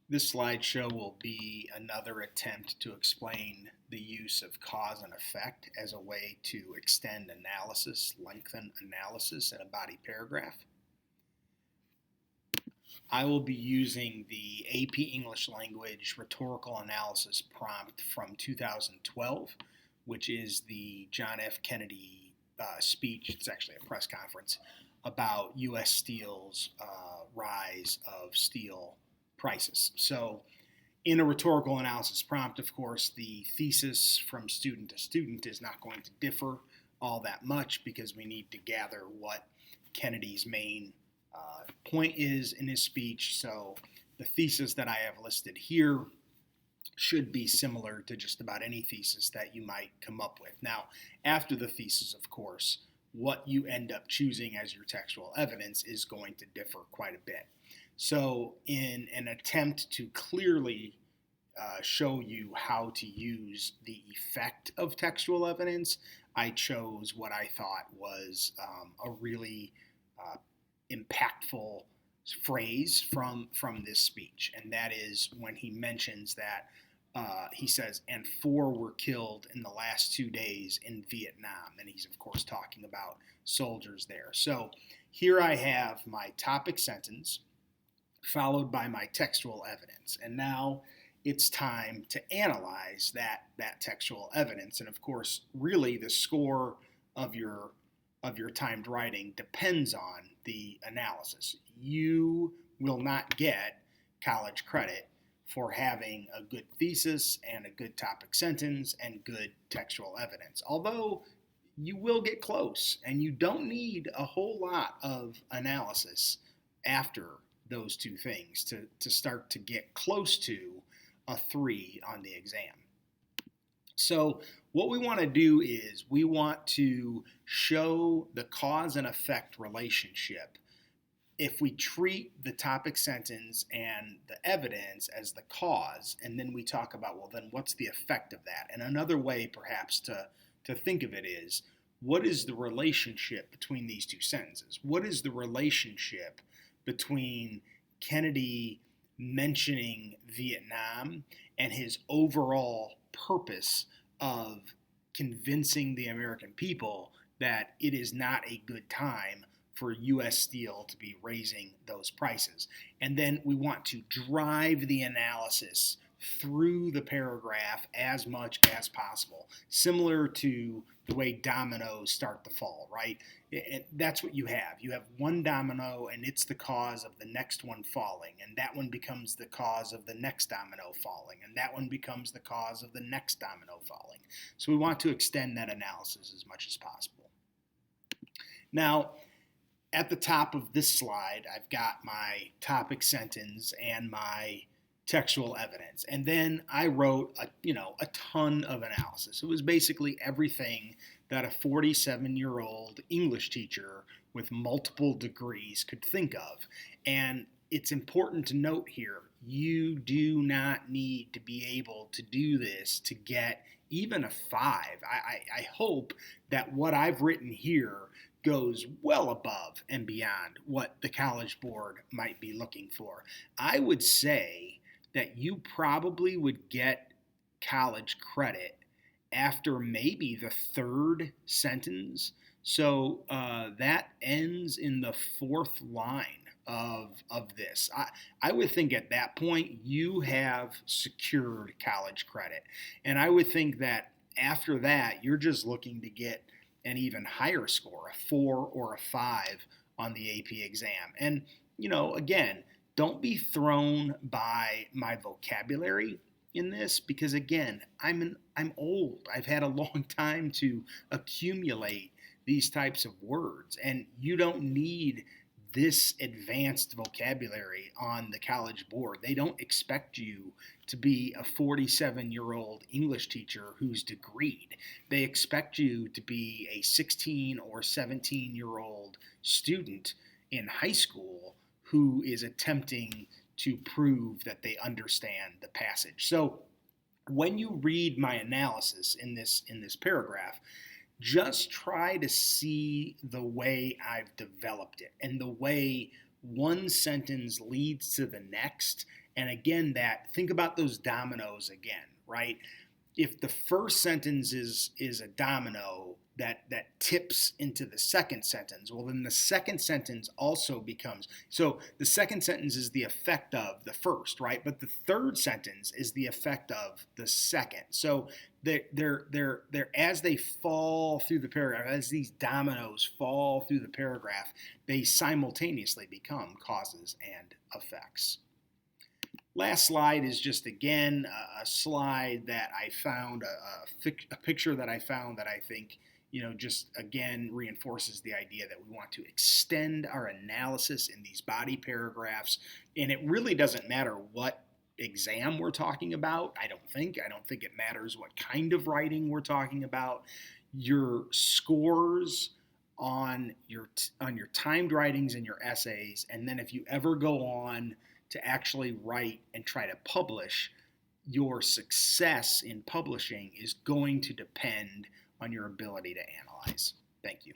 This slideshow will be another attempt to explain the use of cause and effect as a way to extend analysis, lengthen analysis in a body paragraph. I will be using the AP English Language Rhetorical Analysis prompt from 2012, which is the John F. Kennedy speech. It's actually a press conference about U.S. Steel's rise of steel prices. So in a rhetorical analysis prompt, of course, the thesis from student to student is not going to differ all that much because we need to gather what Kennedy's main point is in his speech. So the thesis that I have listed here should be similar to just about any thesis that you might come up with. Now, after the thesis, of course, what you end up choosing as your textual evidence is going to differ quite a bit. So in an attempt to clearly show you how to use the effect of textual evidence, I chose what I thought was a really impactful phrase from this speech, and that is when he mentions that he says, and 4 were killed in the last 2 days in Vietnam. And he's, of course, talking about soldiers there. So here I have my topic sentence followed by my textual evidence. And now it's time to analyze that textual evidence. And of course, really the score of your timed writing depends on the analysis. You will not get college credit for having a good thesis and a good topic sentence and good textual evidence. Although you will get close, and you don't need a whole lot of analysis after those two things to start to get close to a 3 on the exam. So what we want to do is we want to show the cause and effect relationship if we treat the topic sentence and the evidence as the cause, and then we talk about, well, then what's the effect of that? And another way perhaps to think of it is, what is the relationship between these two sentences? What is the relationship between Kennedy mentioning Vietnam and his overall purpose of convincing the American people that it is not a good time for U.S. Steel to be raising those prices? And then we want to drive the analysis through the paragraph as much as possible, similar to the way dominoes start to fall, right? And that's what you have. You have one domino, and it's the cause of the next one falling, and that one becomes the cause of the next domino falling, and that one becomes the cause of the next domino falling. So we want to extend that analysis as much as possible. Now, at the top of this slide, I've got my topic sentence and my textual evidence. And then I wrote a ton of analysis. It was basically everything that a 47-year-old English teacher with multiple degrees could think of. And it's important to note here, you do not need to be able to do this to get even a 5. I hope that what I've written here goes well above and beyond what the College Board might be looking for. I would say that you probably would get college credit after maybe the 3rd sentence. So that ends in the 4th line of this. I would think at that point you have secured college credit. And I would think that after that, you're just looking to get an even higher score, a 4 or a 5 on the AP exam. And, again, don't be thrown by my vocabulary in this because, again, I'm old. I've had a long time to accumulate these types of words, and you don't need this advanced vocabulary on the College Board. They don't expect you to be a 47-year-old English teacher who's degreed. They expect you to be a 16 or 17-year-old student in high school who is attempting to prove that they understand the passage. So when you read my analysis in this paragraph, just try to see the way I've developed it and the way one sentence leads to the next. And again, think about those dominoes again, right? If the first sentence is a domino that tips into the second sentence, well, then the second sentence also becomes, so the second sentence is the effect of the first, right? But the third sentence is the effect of the second. So they're as they fall through the paragraph, as these dominoes fall through the paragraph, they simultaneously become causes and effects. Last slide is just, again, a slide that I found, a picture that I found that I think, just again reinforces the idea that we want to extend our analysis in these body paragraphs. And it really doesn't matter what exam we're talking about. I don't think it matters what kind of writing we're talking about. Your scores on your timed writings and your essays, and then if you ever go on to actually write and try to publish, your success in publishing is going to depend on your ability to analyze. Thank you.